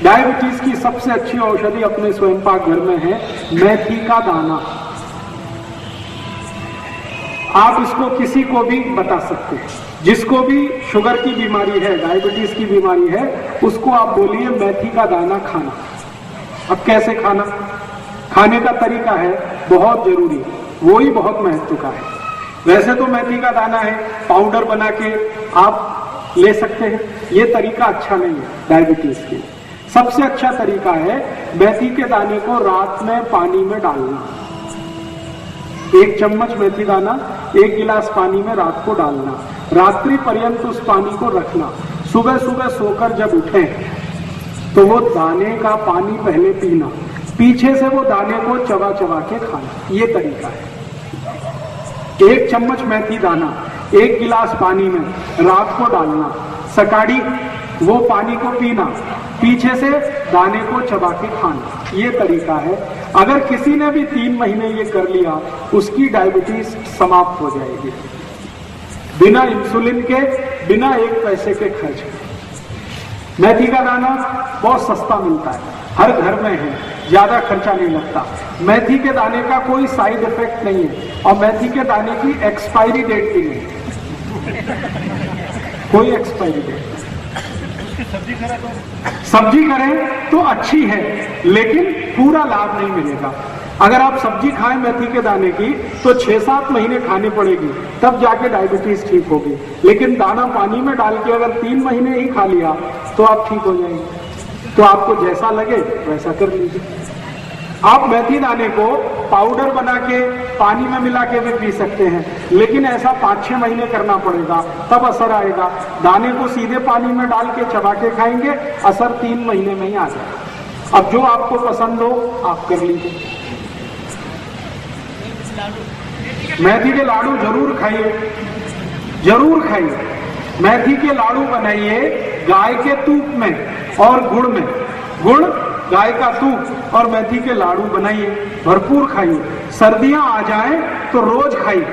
Diabetes की सबसे अच्छी औषधि अपने स्वयं पाक घर में है मेथी का दाना। आप इसको किसी को भी बता सकते हैं, जिसको भी शुगर की बीमारी है, डायबिटीज की बीमारी है, उसको आप बोलिए मेथी का दाना खाना। अब कैसे खाना, खाने का तरीका है बहुत जरूरी, वो ही बहुत महत्व का है। वैसे तो मेथी का दाना है, पाउडर बना के आप ले सकते हैं, ये तरीका अच्छा नहीं है डायबिटीज के। सबसे अच्छा तरीका है मेथी के दाने को रात में पानी में डालना। 1 चम्मच मेथी दाना 1 गिलास पानी में रात को डालना, रात्रि पर्यंत उस पानी को रखना। सुबह सुबह सोकर जब उठें तो वो दाने का पानी पहले पीना, पीछे से वो दाने को चबा चबा के खाना, ये तरीका है। 1 चम्मच मेथी दाना 1 गिलास पानी में रात को डालना, सकाड़ी वो पानी को पीना, पीछे से दाने को चबा के खाना, ये तरीका है। अगर किसी ने भी 3 महीने ये कर लिया, उसकी डायबिटीज समाप्त हो जाएगी, बिना इंसुलिन के, बिना 1 पैसे के खर्च के। मेथी का दाना बहुत सस्ता मिलता है, हर घर में है, ज्यादा खर्चा नहीं लगता। मेथी के दाने का कोई साइड इफेक्ट नहीं है, और मेथी के दाने की एक्सपायरी डेट भी नहीं है, कोई एक्सपायरी डेट। सब्जी करें तो अच्छी है, लेकिन पूरा लाभ नहीं मिलेगा। अगर आप सब्जी खाएं मेथी के दाने की तो 6-7 महीने खानी पड़ेगी, तब जाके डायबिटीज ठीक होगी। लेकिन दाना पानी में डाल के अगर 3 महीने ही खा लिया तो आप ठीक हो जाएंगे। तो आपको जैसा लगे वैसा कर लीजिए। आप मेथी दाने को पाउडर बना के पानी में मिला के भी पी सकते हैं, लेकिन ऐसा 5-6 महीने करना पड़ेगा, तब असर आएगा। दाने को सीधे पानी में डाल के चबा के खाएंगे, असर 3 महीने में ही आ जाएगा। अब जो आपको पसंद हो आप कर लीजिए। मेथी के लाडू जरूर खाइए, जरूर खाइए। मेथी के लाडू बनाइए गाय के तूप में और गुड़ में, गुड़, गाय का तूप और मेथी के लाडू बनाइए, भरपूर खाइए। सर्दियां आ जाएं तो रोज खाइए।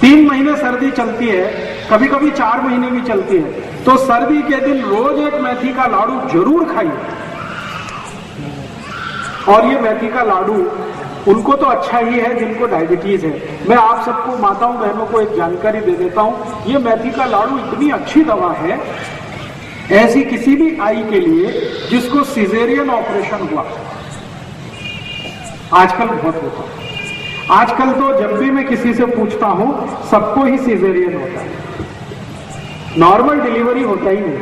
3 महीने सर्दी चलती है, कभी कभी 4 महीने भी चलती है, तो सर्दी के दिन रोज 1 मेथी का लाडू जरूर खाइए। और ये मेथी का लाडू उनको तो अच्छा ही है जिनको डायबिटीज है। मैं आप सबको, माताओं बहनों को एक जानकारी दे देता हूं, ये मेथी का लाडू इतनी अच्छी दवा है ऐसी किसी भी आई के लिए जिसको सिजेरियन ऑपरेशन हुआ। आजकल बहुत होता है, आजकल तो जब भी मैं किसी से पूछता हूं सबको ही सिजेरियन होता है, नॉर्मल डिलीवरी होता ही नहीं।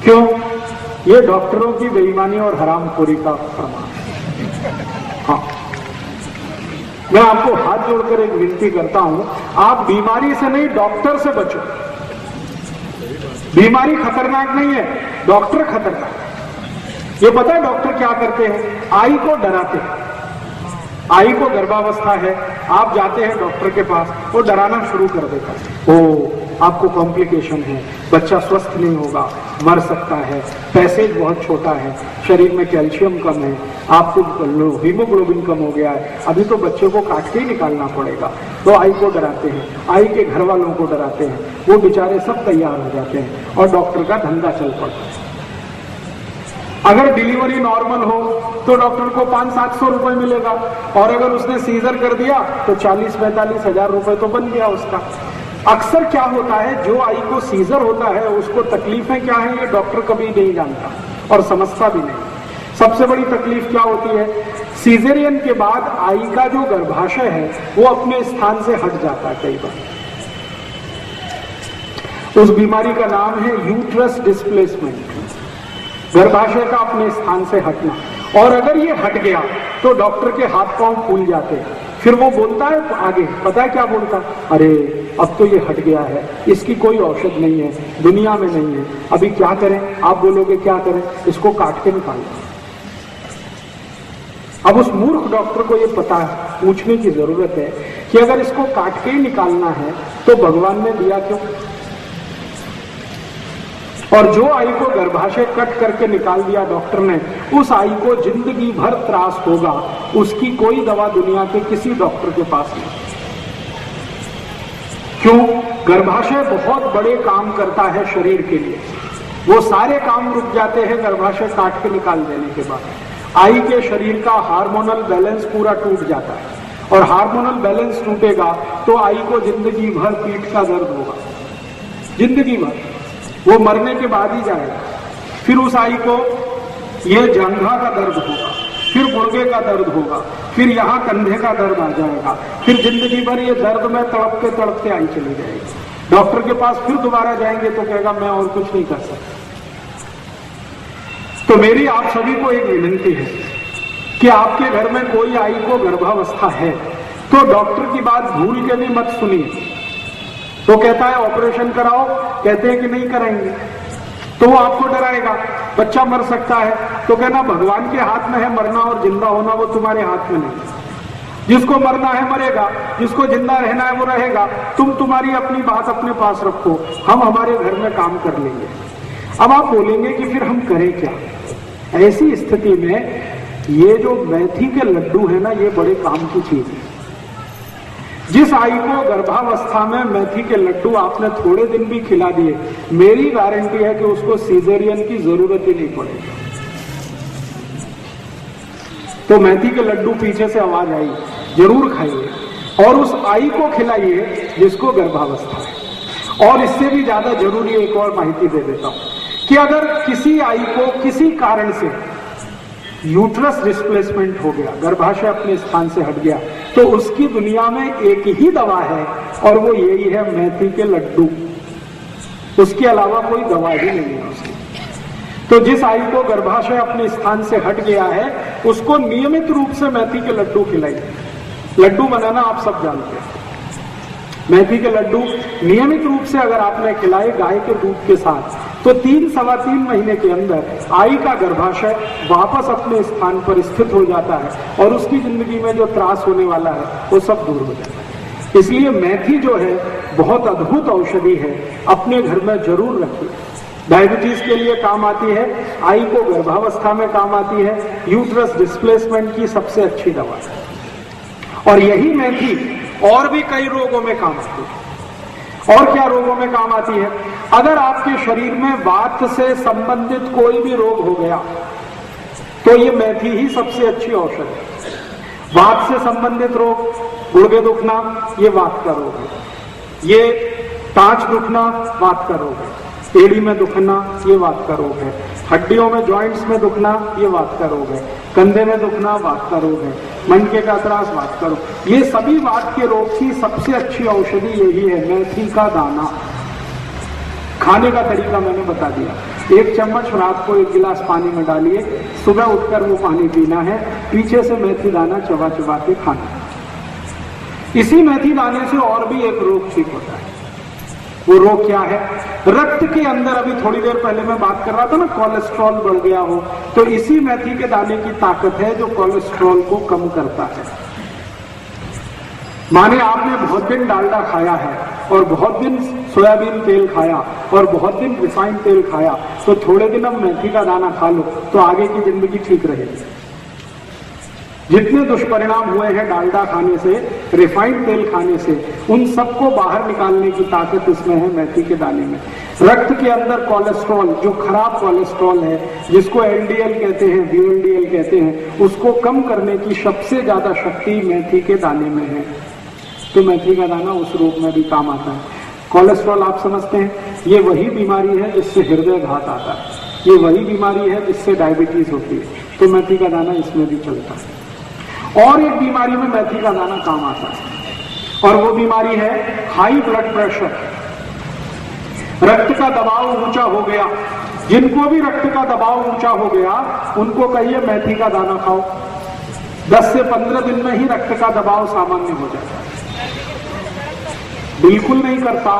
क्यों? ये डॉक्टरों की बेईमानी और हरामखोरी का प्रमाण। हाँ, मैं आपको हाथ जोड़कर एक विनती करता हूं, आप बीमारी से नहीं डॉक्टर से बचो। बीमारी खतरनाक नहीं है, डॉक्टर खतरनाक है। ये पता है डॉक्टर क्या करते हैं? आई को डराते हैं। आई को गर्भावस्था है, आप जाते हैं डॉक्टर के पास, वो डराना शुरू कर देता है, ओ आपको कॉम्प्लिकेशन है, बच्चा स्वस्थ नहीं होगा, मर सकता है, पैसेज बहुत छोटा है, शरीर में कैल्शियम कम है, आपको हीमोग्लोबिन कम हो गया है, अभी तो बच्चे को काट के ही निकालना पड़ेगा। तो आई को डराते हैं, आई के घर वालों को डराते हैं, वो बेचारे सब तैयार हो जाते हैं और डॉक्टर का धंधा चल पड़ता है। अगर डिलीवरी नॉर्मल हो तो डॉक्टर को 500-700 रुपए मिलेगा, और अगर उसने सीजर कर दिया तो 40-45 हजार रुपए तो बन गया उसका। अक्सर क्या होता है, जो आई को सीजर होता है उसको तकलीफें क्या है ये डॉक्टर कभी नहीं जानता और समझता भी नहीं। सबसे बड़ी तकलीफ क्या होती है, सीजरियन के बाद आई का जो गर्भाशय है वो अपने स्थान से हट जाता है कई बार। उस बीमारी का नाम है यूट्रस डिस्प्लेसमेंट, गर्भाशय का अपने स्थान से हटना। और अगर ये हट गया तो डॉक्टर के हाथ पांव फूल जाते हैं, फिर वो बोलता है आगे, पता है क्या बोलता है? अरे अब तो ये हट गया है, इसकी कोई औषध नहीं है, दुनिया में नहीं है, अभी क्या करें? आप बोलोगे क्या करें? इसको काट के निकाल। अब उस मूर्ख डॉक्टर को ये पता है, पूछने की जरूरत है कि अगर इसको काट के ही निकालना है तो भगवान ने दिया क्यों? और जो आई को गर्भाशय कट करके निकाल दिया डॉक्टर ने, उस आई को जिंदगी भर त्रास होगा, उसकी कोई दवा दुनिया के किसी डॉक्टर के पास नहीं। क्यों? गर्भाशय बहुत बड़े काम करता है शरीर के लिए। वो सारे काम रुक जाते हैं गर्भाशय काट के निकाल देने के बाद। आई के शरीर का हार्मोनल बैलेंस पूरा टूट जाता है, और हार्मोनल बैलेंस टूटेगा तो आई को जिंदगी भर पीठ का दर्द होगा, जिंदगी भर, वो मरने के बाद ही जाएगा। फिर उस आई को ये जंघा का दर्द होगा, फिर गुर्गे का दर्द होगा, फिर यहाँ कंधे का दर्द आ जाएगा, फिर जिंदगी भर ये दर्द में तड़पते आई चली जाएगी। डॉक्टर के पास फिर दोबारा जाएंगे तो कहेगा मैं और कुछ नहीं कर सकता। तो मेरी आप सभी को एक विनती है कि आपके घर में कोई आई को गर्भावस्था है तो डॉक्टर की बात भूल के भी मत सुनिए। तो कहता है ऑपरेशन कराओ, कहते हैं कि नहीं कराएंगे, तो वो आपको डराएगा, बच्चा मर सकता है, तो कहना भगवान के हाथ में है मरना और जिंदा होना, वो तुम्हारे हाथ में नहीं। जिसको मरना है मरेगा, जिसको जिंदा रहना है वो रहेगा। तुम तुम्हारी अपनी बात अपने पास रखो, हम हमारे घर में काम कर लेंगे। अब आप बोलेंगे कि फिर हम करें क्या? ऐसी स्थिति में ये जो मेथी के लड्डू है ना, ये बड़े काम की चीज है। जिस आई को गर्भावस्था में मेथी के लड्डू आपने थोड़े दिन भी खिला दिए, मेरी गारंटी है कि उसको सीजरियन की जरूरत ही नहीं पड़ेगी। तो मेथी के लड्डू पीछे से आवाज आई, जरूर खाइए और उस आई को खिलाइए जिसको गर्भावस्था है। और इससे भी ज्यादा जरूरी एक और माहिती दे देता हूं कि अगर किसी आई को किसी कारण से यूट्रस डिस्प्लेसमेंट हो गया, गर्भाशय अपने स्थान से हट गया, तो उसकी दुनिया में एक ही दवा है और वो यही है मेथी के लड्डू। उसके अलावा कोई दवा ही नहीं है उसकी। तो जिस आई को गर्भाशय अपने स्थान से हट गया है उसको नियमित रूप से मेथी के लड्डू खिलाइए। लड्डू बनाना आप सब जानते हैं। मेथी के लड्डू नियमित रूप से अगर आपने खिलाए गाय के दूध के साथ, तो 3-3.25 महीने के अंदर आई का गर्भाशय वापस अपने स्थान पर स्थित हो जाता है और उसकी जिंदगी में जो त्रास होने वाला है वो सब दूर हो जाता है। इसलिए मेथी जो है बहुत अद्भुत औषधि है, अपने घर में जरूर रखिए। डायबिटीज के लिए काम आती है, आई को गर्भावस्था में काम आती है, यूट्रस डिस्प्लेसमेंट की सबसे अच्छी दवा है। और यही मेथी और भी कई रोगों में काम आती है। और क्या रोगों में काम आती है? अगर आपके शरीर में वात से संबंधित कोई भी रोग हो गया तो ये मेथी ही सबसे अच्छी औषध है। वात से संबंधित रोग, गुर्दे दुखना, ये वात का रोग है। ये टांच दुखना वात का रोग है। एड़ी में दुखना ये वात का रोग है। हड्डियों में जॉइंट्स में दुखना ये वात का रोग है। कंधे में दुखना वात का रोग है। मनके का त्रास वात का रोग। ये सभी वात के रोग की सबसे अच्छी औषधि यही है, मेथी का दाना। खाने का तरीका मैंने बता दिया। 1 चम्मच रात को 1 गिलास पानी में डालिए, सुबह उठकर वो पानी पीना है, पीछे से मेथी दाना चबा चबा के खाना। इसी मेथी दाने से और भी एक रोग ठीक होता है। वो रोग क्या है? रक्त के अंदर, अभी थोड़ी देर पहले मैं बात कर रहा था ना, कोलेस्ट्रॉल बढ़ गया हो, तो इसी मेथी के दाने की ताकत है जो कोलेस्ट्रॉल को कम करता है। माने आपने बहुत दिन डालडा खाया है और बहुत दिन सोयाबीन तेल खाया और बहुत दिन रिफाइंड तेल खाया, तो थोड़े दिन अब मेथी का दाना खा लो तो आगे की जिंदगी ठीक रहेगी। जितने दुष्परिणाम हुए हैं डालडा खाने से, रिफाइंड तेल खाने से, उन सबको बाहर निकालने की ताकत इसमें है मेथी के दाने में। रक्त के अंदर कोलेस्ट्रॉल, जो खराब कोलेस्ट्रॉल है, जिसको एलडीएल कहते हैं, वीएलडीएल कहते हैं, उसको कम करने की सबसे ज्यादा शक्ति मेथी के दाने में है। तो मेथी का दाना उस रोग में भी काम आता है। कोलेस्ट्रॉल आप समझते हैं, ये वही बीमारी है जिससे हृदय घात आता है, ये वही बीमारी है जिससे डायबिटीज होती है। तो मेथी का दाना इसमें भी चलता है। और एक बीमारी में मेथी का दाना काम आता है और वो बीमारी है हाई ब्लड प्रेशर। रक्त का दबाव ऊंचा हो गया, जिनको भी रक्त का दबाव ऊंचा हो गया उनको कहिए मेथी का दाना खाओ। 10 से 15 दिन में ही रक्त का दबाव सामान्य हो जाता है। बिल्कुल नहीं करता।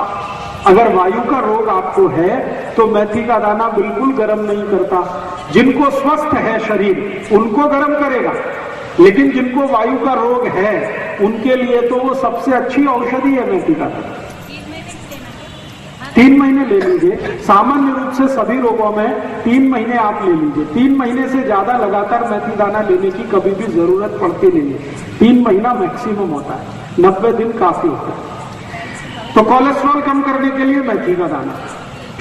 अगर वायु का रोग आपको है तो मेथी का दाना बिल्कुल गर्म नहीं करता। जिनको स्वस्थ है शरीर उनको गर्म करेगा, लेकिन जिनको वायु का रोग है उनके लिए तो वो सबसे अच्छी औषधि है मेथी का दाना। 3 महीने ले लीजिए। सामान्य रूप से सभी रोगों में 3 महीने आप ले लीजिए। 3 महीने से ज्यादा लगातार मेथी दाना लेने की कभी भी जरूरत पड़ती नहीं है। 3 महीना मैक्सिमम होता है, 90 दिन काफी होता है। तो कोलेस्ट्रॉल कम करने के लिए मेथी का दाना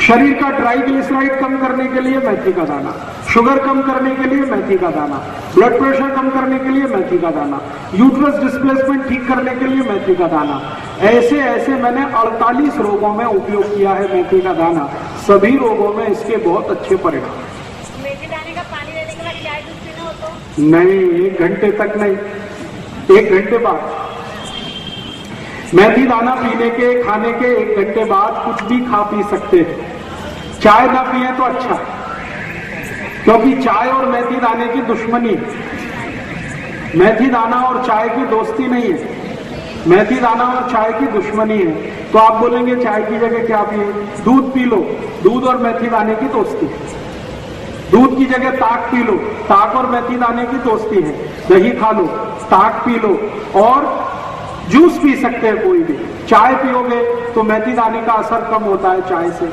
शरीर का ट्राइग्लिसराइड कम करने के लिए मेथी का दाना, शुगर कम करने के लिए मेथी का दाना, ब्लड प्रेशर कम करने के लिए मेथी का दाना, यूट्रस डिस्प्लेसमेंट ठीक करने के लिए मेथी का दाना। ऐसे ऐसे मैंने 48 रोगों में उपयोग किया है मेथी का दाना। सभी रोगों में इसके बहुत अच्छे परिणाम। मेथी दाने का पानी लेने के बाद चाय दूध पीना हो तो? नहीं, 1 घंटे तक नहीं, 1 घंटे बाद। मेथी दाना पीने के, खाने के 1 घंटे बाद कुछ भी खा पी सकते हैं। चाय ना पिए तो अच्छा, क्योंकि चाय और मेथी दाने की दुश्मनी है। मेथी दाना और चाय की दोस्ती नहीं है, मेथी दाना और चाय की दुश्मनी है। तो आप बोलेंगे चाय की जगह क्या पिए? दूध पी लो, दूध और मेथी दाने की दोस्ती है। दूध की जगह ताक पी लो, ताक और मेथी दाने की दोस्ती है। दही खा लो, ताक पी लो, और जूस पी सकते हैं कोई भी। चाय पियोगे तो मेथी दाने का असर कम होता है चाय से।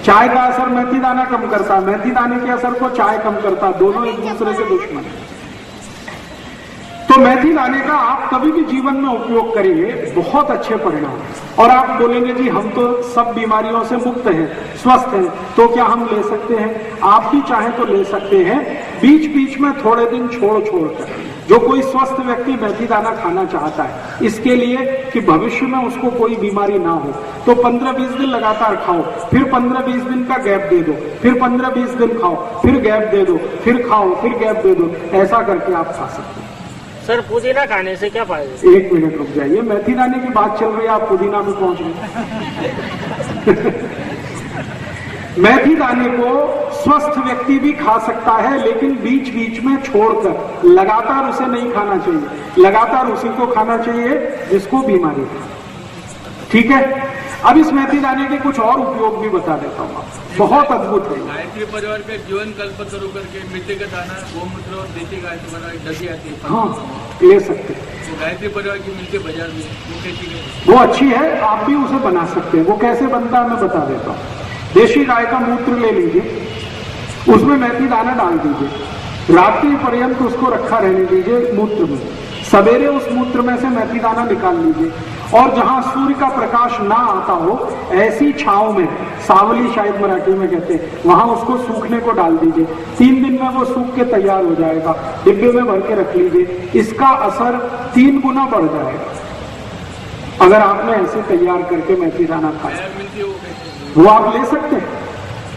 चाय का असर मेथी दाना कम करता है, मेथी दाने के असर को चाय कम करता है। दोनों एक दूसरे के दुश्मन है। तो मेथी दाने का आप कभी भी जीवन में उपयोग करिए, बहुत अच्छे परिणाम। और आप बोलेंगे जी हम तो सब बीमारियों से मुक्त हैं, स्वस्थ हैं, तो क्या हम ले सकते हैं? आप भी चाहें तो ले सकते हैं, बीच बीच में थोड़े दिन छोड़ कर। जो कोई स्वस्थ व्यक्ति मेथी दाना खाना चाहता है, इसके लिए कि भविष्य में उसको कोई बीमारी ना हो, तो 15-20 दिन लगातार खाओ, फिर 15-20 दिन का गैप दे दो, फिर 15-20 दिन खाओ, फिर गैप दे दो, फिर खाओ, फिर गैप दे दो। ऐसा करके आप खा सकते हैं। सर, पुदीना खाने से क्या फायदे? 1 मिनट रुक जाइए, मेथी दाने की बात चल रही है, आप पुदीना में पहुंच गए। मेथी दाने को स्वस्थ व्यक्ति भी खा सकता है, लेकिन बीच बीच में छोड़कर, लगातार उसे नहीं खाना चाहिए। लगातार उसी को खाना चाहिए जिसको बीमारी है। ठीक है, अब इस मेथी दाने के कुछ और उपयोग भी बता देता हूँ, बहुत अद्भुत है। गायत्री परिवार के जीवन कल्पतरु करके मिट्टी का दाना, गोमूत्र और देसी गाय से बना दही आती है। हाँ, ले सकते हैं। तो गायत्री परिवार की मिलती है बाजार में, वो कैसी है? वो अच्छी है, आप भी उसे बना सकते हैं। वो कैसे बनता है मैं बता देता हूँ। देशी गाय का मूत्र ले लीजिए, उसमें मेथी दाना डाल दीजिए, रात्रि पर्यंत उसको रखा रहने दीजिए मूत्र में। सवेरे उस मूत्र में से मेथी दाना निकाल लीजिए, और जहां सूर्य का प्रकाश ना आता हो, ऐसी छांव में, सावली शायद मराठी में कहते हैं, वहां उसको सूखने को डाल दीजिए। 3 दिन में वो सूख के तैयार हो जाएगा। डिब्बे में भर के रख लीजिए, इसका असर 3 गुना बढ़ जाएगा अगर आपने ऐसे तैयार करके मेथी दाना खाया। वो आप ले सकते हैं,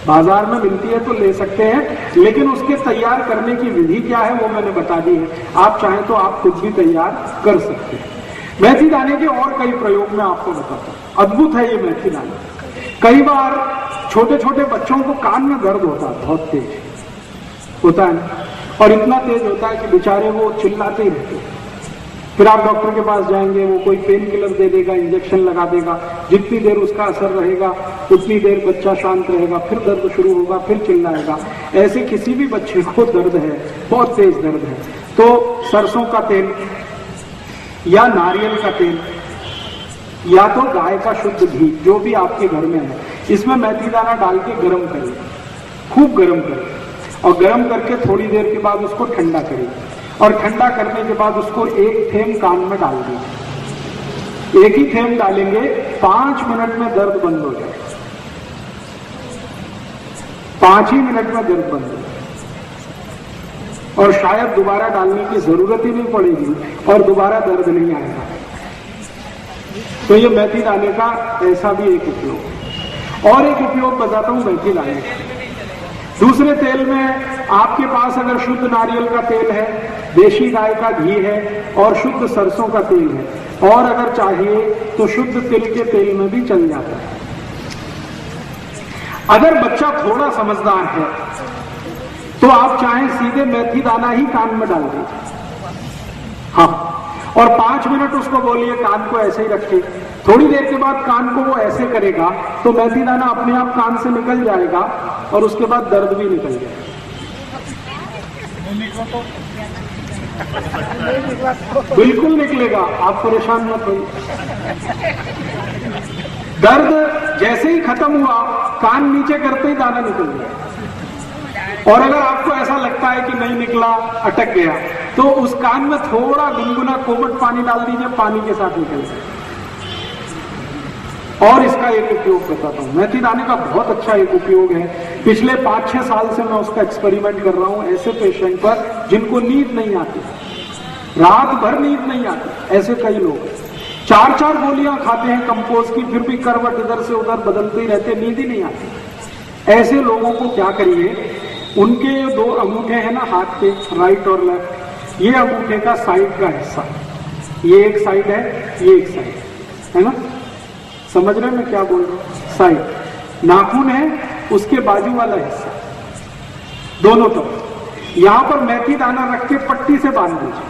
बाजार में मिलती है तो ले सकते हैं, लेकिन उसके तैयार करने की विधि क्या है वो मैंने बता दी है। आप चाहें तो आप खुद भी तैयार कर सकते हैं। मेथी दाने के और कई प्रयोग मैं आपको बताता हूँ। अद्भुत है ये मेथी दाना। कई बार छोटे छोटे बच्चों को कान में दर्द होता है, बहुत तेज होता है, और इतना तेज होता है कि बेचारे वो चिल्लाते ही रहते हैं। फिर आप डॉक्टर के पास जाएंगे, वो कोई पेन किलर दे देगा, इंजेक्शन लगा देगा। जितनी देर उसका असर रहेगा उतनी देर बच्चा शांत रहेगा, फिर दर्द शुरू होगा, फिर चिल्लाएगा। ऐसे किसी भी बच्चे को दर्द है, बहुत तेज दर्द है, तो सरसों का तेल या नारियल का तेल या तो गाय का शुद्ध घी, जो भी आपके घर में है, इसमें मेथी दाना डाल के गर्म करिए, खूब गर्म करिए, और गर्म करके थोड़ी देर के बाद उसको ठंडा करिए, और ठंडा करने के बाद उसको 1 थेंब कान में डाल दीजिए। 1 ही थेंब डालेंगे, 5 मिनट में दर्द बंद हो जाए। 5 ही मिनट में दर्द बंद हो जाए, और शायद दोबारा डालने की जरूरत ही नहीं पड़ेगी, और दोबारा दर्द नहीं आएगा। तो ये मेथी दाने का ऐसा भी एक उपयोग। और एक उपयोग बताता हूं मेथी दाने का। दूसरे तेल में आपके पास अगर शुद्ध नारियल का तेल है, देशी गाय का घी है, और शुद्ध सरसों का तेल है, और अगर चाहिए तो शुद्ध तिल के तेल में भी चल जाता है। अगर बच्चा थोड़ा समझदार है तो आप चाहें सीधे मेथी दाना ही कान में डाल दीजिए, हाँ, और 5 मिनट उसको बोलिए कान को ऐसे ही रखिए। थोड़ी देर के बाद कान को वो ऐसे करेगा तो मेथी दाना अपने आप कान से निकल जाएगा, और उसके बाद दर्द भी निकल जाएगा। बिल्कुल निकलेगा, आप परेशान मत होइए। दर्द जैसे ही खत्म हुआ, कान नीचे करते ही दाना निकल गया। और अगर आपको ऐसा लगता है कि नहीं निकला, अटक गया, तो उस कान में थोड़ा गुनगुना कोमट पानी डाल दीजिए, पानी के साथ निकल जाए। और इसका एक उपयोग बताता हूँ। मेथी दाने का बहुत अच्छा एक उपयोग है। पिछले 5-6 साल से मैं उसका एक्सपेरिमेंट कर रहा हूँ ऐसे पेशेंट पर जिनको नींद नहीं आती, रात भर नींद नहीं आती। ऐसे कई लोग 4-4 गोलियां खाते हैं कंपोज की, फिर भी करवट इधर से उधर बदलते ही रहते, नींद ही नहीं आती। ऐसे लोगों को क्या करिए, उनके 2 अंगूठे हैं ना हाथ के, राइट और लेफ्ट, ये अंगूठे का साइड का हिस्सा, ये एक साइड है, ये एक साइड है ना, समझ रहे हैं मैं क्या बोल रहा हूं? साइड नाखून है, उसके बाजू वाला हिस्सा दोनों तरफ, यहां पर मेथी दाना रख के पट्टी से बांध दीजिए।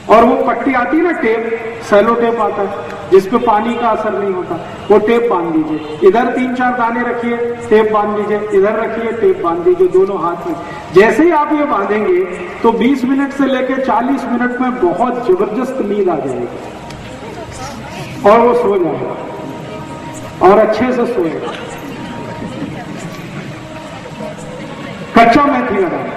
और वो पट्टी आती है ना टेप, सेलो टेप आता है जिसपे पानी का असर नहीं होता, वो टेप बांध दीजिए। इधर 3-4 दाने रखिए, टेप बांध दीजिए, इधर रखिए, टेप बांध दीजिए, दोनों हाथ में। जैसे ही आप ये बांधेंगे तो 20 मिनट से लेकर 40 मिनट में बहुत जबरदस्त नींद आ जाएगी और वो सो जाएगा और अच्छे से सोएगा। कच्चा मेथी का दाना,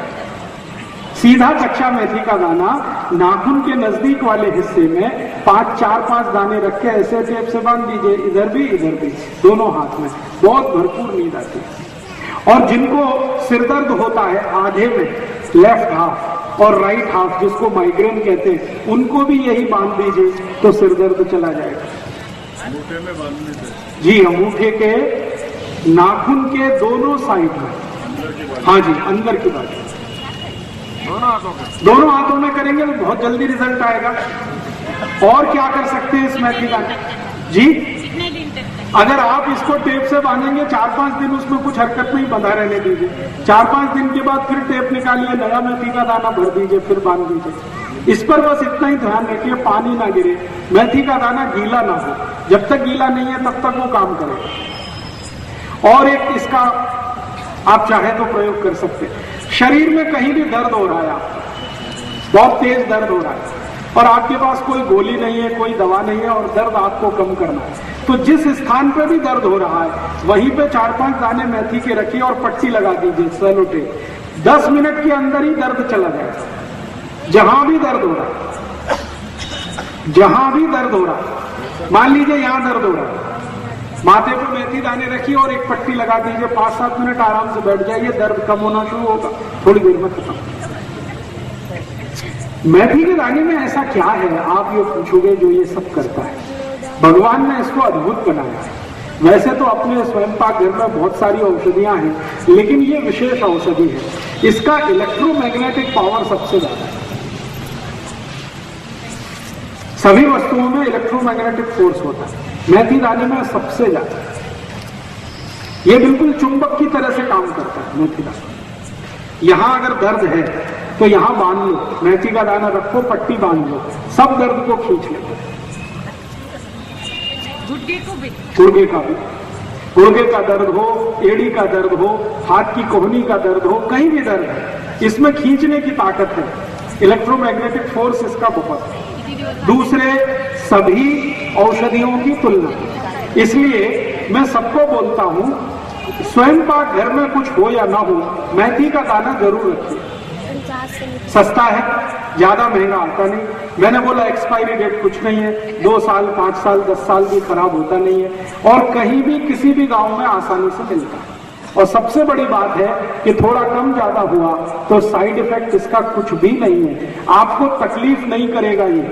सीधा कच्चा मेथी का दाना नाखून के नजदीक वाले हिस्से में 4-5 दाने रख के ऐसे टेप से बांध दीजिए, इधर भी दोनों हाथ में, बहुत भरपूर नींद आती है। और जिनको सिरदर्द होता है आधे में, लेफ्ट हाफ और राइट हाफ, जिसको माइग्रेन कहते हैं, उनको भी यही बांध दीजिए तो सिरदर्द चला जाएगा। अंगूठे में बांधने से? जी, अंगूठे के नाखून के दोनों साइड में, हाँ जी, अंदर की बात, दोनों हाथों में करेंगे तो बहुत जल्दी रिजल्ट आएगा। और क्या कर सकते हैं इस मेथी दाने जी, कितने दिन तक? अगर आप इसको टेप से बांधेंगे 4-5 दिन उसमें कुछ हरकत नहीं, बंधा रहने दीजिए। 4-5 दिन के बाद फिर टेप निकालिए, नया मेथी का दाना भर दीजिए, फिर बांध दीजिए। इस पर बस इतना ही ध्यान रखिए, पानी ना गिरे, मेथी का दाना गीला ना हो। जब तक गीला नहीं है तब तक वो काम करेगा। और एक इसका आप चाहे तो प्रयोग कर सकते हैं, शरीर में कहीं भी दर्द हो रहा है, आपको बहुत तेज दर्द हो रहा है और आपके पास कोई गोली नहीं है, कोई दवा नहीं है और दर्द आपको कम करना है, तो जिस स्थान पे भी दर्द हो रहा है वहीं पे 4-5 दाने मेथी के रखिए और पट्टी लगा दीजिए सेलो टेप। 10 मिनट के अंदर ही दर्द चला जाएगा। जहां भी दर्द हो रहा है, जहां भी दर्द हो रहा है, मान लीजिए यहां दर्द हो रहा है, माथे पे मेथी दाने रखिए और एक पट्टी लगा दीजिए, 5-7 मिनट आराम से बैठ जाइए, दर्द कम होना शुरू होगा, थोड़ी देर में खत्म। मेथी के दाने में ऐसा क्या है, आप ये पूछोगे, जो ये सब करता है? भगवान ने इसको अद्भुत बनाया है। वैसे तो अपने स्वयं पाक घर में बहुत सारी औषधियां हैं, लेकिन ये विशेष औषधि है। इसका इलेक्ट्रोमैग्नेटिक पावर सबसे ज्यादा है। सभी वस्तुओं में इलेक्ट्रोमैग्नेटिक फोर्स होता है, मेथी दाने में सबसे ज्यादा। ये बिल्कुल चुंबक की तरह से काम करता है मेथी दाना। यहां अगर दर्द है तो यहां बांध लो, मेथी का दाना रखो, पट्टी बांध लो, सब दर्द को खींच लो। गुड्डे को भी, गुर्गे का भी, गुर्गे का दर्द हो, एड़ी का दर्द हो, हाथ की कोहनी का दर्द हो, कहीं भी दर्द है, इसमें खींचने की ताकत है। इलेक्ट्रोमैग्नेटिक फोर्स इसका बहुत है, दूसरे सभी औषधियों की तुलना। इसलिए मैं सबको बोलता हूं, स्वयं पाक घर में कुछ हो या ना हो, मेथी का दाना जरूर रखिए। सस्ता है, ज्यादा महंगा आता नहीं। मैंने बोला एक्सपायरी डेट कुछ नहीं है, 2 साल, 5 साल, 10 साल भी खराब होता नहीं है और कहीं भी किसी भी गांव में आसानी से मिलता है। और सबसे बड़ी बात है कि थोड़ा कम ज्यादा हुआ तो साइड इफेक्ट इसका कुछ भी नहीं है, आपको तकलीफ नहीं करेगा। ये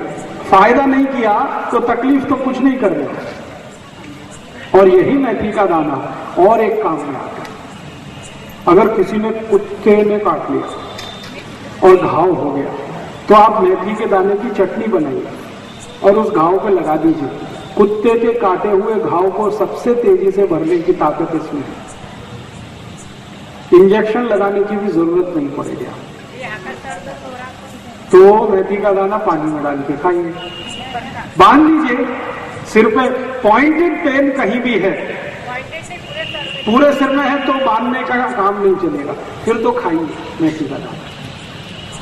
फायदा नहीं किया तो तकलीफ तो कुछ नहीं कर देगा। और यही मेथी का दाना और एक काम में आता है। अगर किसी ने कुत्ते ने काट लिया और घाव हो गया तो आप मेथी के दाने की चटनी बनाइए और उस घाव पे लगा दीजिए। कुत्ते के काटे हुए घाव को सबसे तेजी से भरने की ताकत इसमें है। इंजेक्शन लगाने की भी जरूरत नहीं पड़ेगी। तो मेथी का दाना पानी में डाल के खाइए, बांध लीजिए सिर पे। पॉइंटेड पेन कहीं भी है, पूरे सिर में है तो बांधने का काम नहीं चलेगा, फिर तो खाइए मेथी का दाना,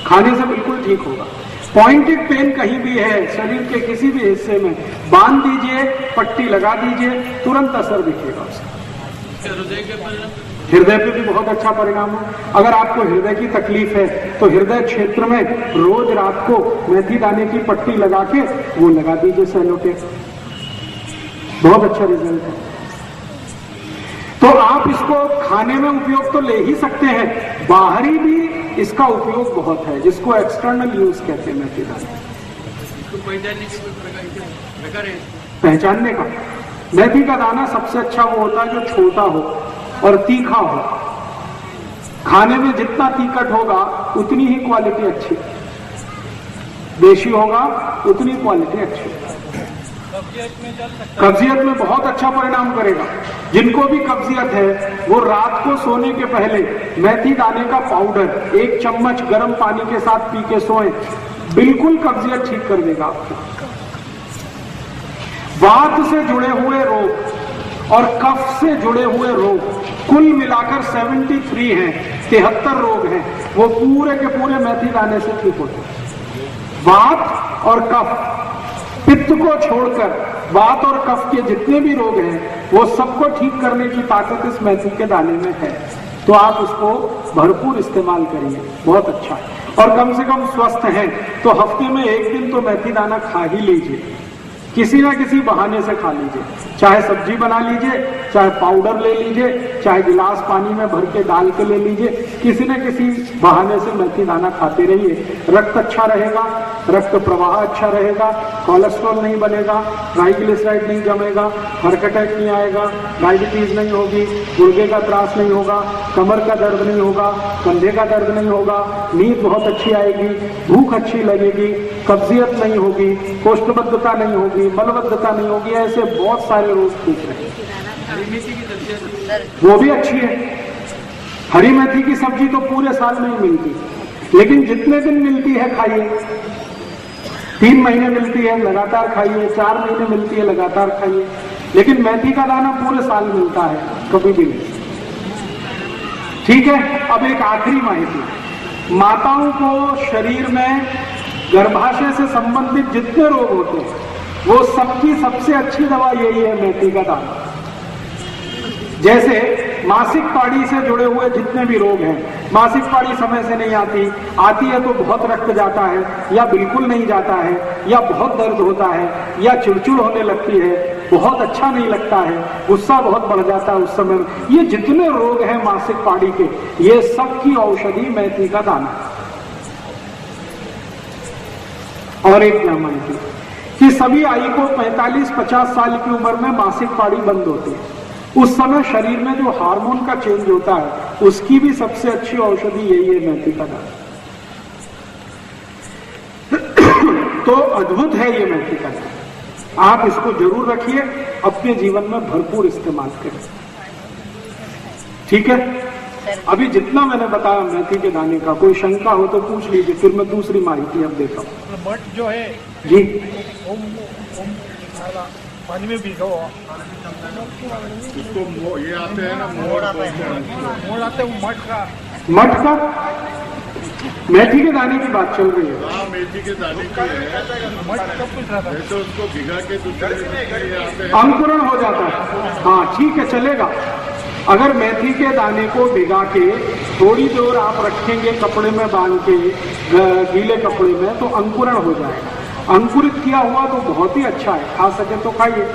खाने से बिल्कुल ठीक होगा। पॉइंटेड पेन कहीं भी है शरीर के किसी भी हिस्से में, बांध दीजिए, पट्टी लगा दीजिए, तुरंत असर दिखेगा उसका। हृदय पे भी बहुत अच्छा परिणाम है। अगर आपको हृदय की तकलीफ है तो हृदय क्षेत्र में रोज रात को मेथी दाने की पट्टी लगा के वो लगा दीजिए सेलो टेप, बहुत अच्छा रिजल्ट है। तो आप इसको खाने में उपयोग तो ले ही सकते हैं, बाहरी भी इसका उपयोग बहुत है, जिसको एक्सटर्नल यूज कहते हैं मेथी दाना। इसको पहचानने की कोई प्रकार है? पहचानने का, मेथी का दाना सबसे अच्छा वो होता है जो छोटा हो और तीखा हो। खाने में जितना तीखट होगा उतनी ही क्वालिटी अच्छी, देशी होगा उतनी क्वालिटी अच्छी। कब्जियत में बहुत अच्छा परिणाम करेगा। जिनको भी कब्जियत है वो रात को सोने के पहले मेथी दाने का पाउडर 1 चम्मच गर्म पानी के साथ पी के सोएं, बिल्कुल कब्जियत ठीक कर देगा आपको। वात से जुड़े हुए रोग और कफ से जुड़े हुए रोग कुल मिलाकर 73 हैं, 73 रोग हैं, वो पूरे के पूरे मेथी दाने से ठीक होते हैं। वात और कफ, पित्त को छोड़कर वात और कफ के जितने भी रोग हैं वो सबको ठीक करने की ताकत इस मेथी के दाने में है। तो आप उसको भरपूर इस्तेमाल करिए, बहुत अच्छा है। और कम से कम स्वस्थ हैं तो हफ्ते में 1 दिन तो मेथी दाना खा ही लीजिए, किसी ना किसी बहाने से खा लीजिए। चाहे सब्जी बना लीजिए, चाहे पाउडर ले लीजिए, चाहे गिलास पानी में भर के डाल के ले लीजिए, किसी न किसी बहाने से मेथी दाना खाते रहिए। रक्त अच्छा रहेगा, रक्त प्रवाह अच्छा रहेगा, कोलेस्ट्रॉल नहीं बनेगा, ट्राइग्लिसराइड नहीं जमेगा, हार्ट अटैक नहीं आएगा, डायबिटीज नहीं होगी, गुर्दे का त्रास नहीं होगा, कमर का दर्द नहीं होगा, कंधे का दर्द नहीं होगा, नींद बहुत अच्छी आएगी, भूख अच्छी लगेगी, कब्जियत नहीं होगी, कोष्ठबद्धता नहीं होगी, मलबद्धता नहीं होगी, ऐसे बहुत सारे रोग ठीक रहे। हरी मेथी की सब्जी वो भी अच्छी है। हरी मेथी की सब्जी तो पूरे साल नहीं मिलती, लेकिन जितने दिन मिलती है खाइए। 3 महीने मिलती है लगातार खाइए, 4 महीने मिलती है लगातार खाइए, लेकिन मेथी का दाना पूरे साल मिलता है, कभी भी नहीं। ठीक है, अब एक आखिरी माहिती। माताओं को शरीर में गर्भाशय से संबंधित जितने रोग होते हैं वो सबकी सबसे अच्छी दवा यही है, मेथी का दाना। जैसे मासिक पाड़ी से जुड़े हुए जितने भी रोग हैं, मासिक पाड़ी समय से नहीं आती है तो बहुत रक्त जाता है या बिल्कुल नहीं जाता है, या बहुत दर्द होता है, या चिड़चिड़ होने लगती है, बहुत अच्छा नहीं लगता है, गुस्सा बहुत बढ़ जाता है उस समय, ये जितने रोग हैं मासिक पाड़ी के, ये सब की औषधि मेथी का दाना। और एक माहिती कि सभी आई को 45-50 साल की उम्र में मासिक पाड़ी बंद होती है। उस समय शरीर में जो हार्मोन का चेंज होता है उसकी भी सबसे अच्छी औषधि यही है, मेथी का दाना। तो अद्भुत है ये मेथी का दाना, आप इसको जरूर रखिए, अपने जीवन में भरपूर इस्तेमाल करें। ठीक है, अभी जितना मैंने बताया मेथी के दाने का, कोई शंका हो तो पूछ लीजिए, फिर मैं दूसरी माहिती अब देता हूँ। बट जो है जी, पानी में भिगो, इसको ये आते हैं ना मोड़ आते हैं मठ का मेथी के दाने की बात चल रही है। हाँ, मेथी के दाने की है, तो उसको भिगा के दूसरे अंकुरण हो जाता है। हाँ ठीक है, चलेगा। अगर मेथी के दाने को भिगा के थोड़ी देर आप रखेंगे कपड़े में बांध के, गीले कपड़े में, तो अंकुरण हो जाएगा। अंकुरित किया हुआ तो बहुत ही अच्छा है, खा सके तो खाइए,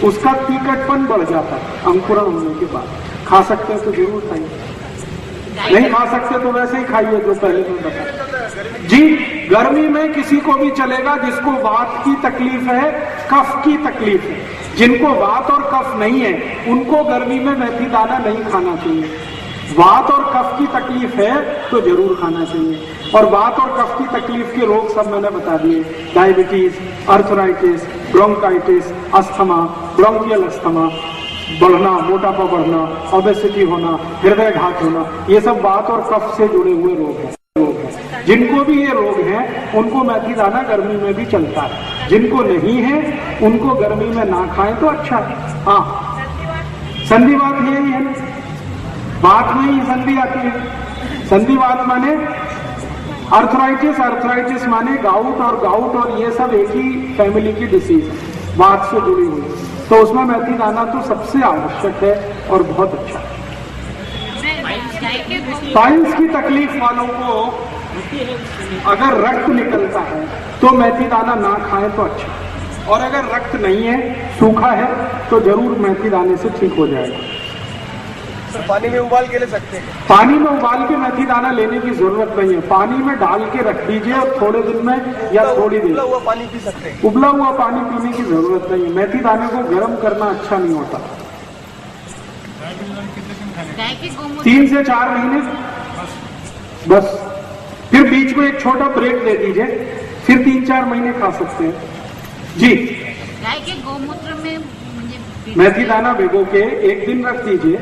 उसका तीखटपन बढ़ जाता है अंकुरण होने के बाद। खा सकते हैं तो जरूर खाइए, नहीं खा सकते तो वैसे ही खाइए जो पहले मैं बताया। जी, गर्मी में किसी को भी चलेगा जिसको वात की तकलीफ है, कफ की तकलीफ है। जिनको वात और कफ नहीं है उनको गर्मी में मेथी दाना नहीं खाना चाहिए। वात और कफ की तकलीफ है तो जरूर खाना चाहिए। और वात और कफ की तकलीफ के रोग सब मैंने बता दिए, diabetes, arthritis, bronchitis, asthma, bronchial asthma बढ़ना, मोटापा बढ़ना, ओबेसिटी होना, हृदय घात होना, ये सब वात और कफ से जुड़े हुए रोग हैं। जिनको भी ये रोग हैं उनको मेथी दाना गर्मी में भी चलता है, जिनको नहीं है उनको गर्मी में ना खाएं तो अच्छा है। हाँ, संधिवात यही है ना, बात में ही संधि आती है। संधिवात माने अर्थराइटिस, अर्थराइटिस माने गाउट, और गाउट और ये सब एक ही फैमिली की डिसीज है, वात से जुड़ी हुई, तो उसमें मेथी दाना तो सबसे आवश्यक है और बहुत अच्छा है। पाइल्स की तकलीफ वालों को अगर रक्त निकलता है तो मेथी दाना ना खाएं तो अच्छा। और अगर रक्त नहीं है, सूखा है, तो जरूर मेथी दाने से ठीक हो जाएगा। सर पानी में उबाल के ले सकते हैं? पानी में उबाल के मेथी दाना लेने की जरूरत नहीं है, पानी में डाल के रख दीजिए और थोड़े दिन में या थोड़ी देर उबला हुआ पानी पी सकते हैं? उबला हुआ पानी पीने की जरूरत नहीं है, मेथी दाने को गर्म करना अच्छा नहीं होता। गाय के गोमूत्र 3 से 4 महीने बस, फिर बीच में एक छोटा ब्रेक दे दीजिए, फिर 3-4 महीने खा सकते हैं जी। गाय के गोमूत्र में मुझे मेथी दाना भिगो के 1 दिन रख दीजिए,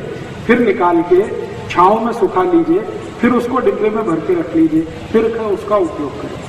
फिर निकाल के छांव में सुखा लीजिए, फिर उसको डिब्बे में भर के रख लीजिए, फिर उसका उपयोग करें।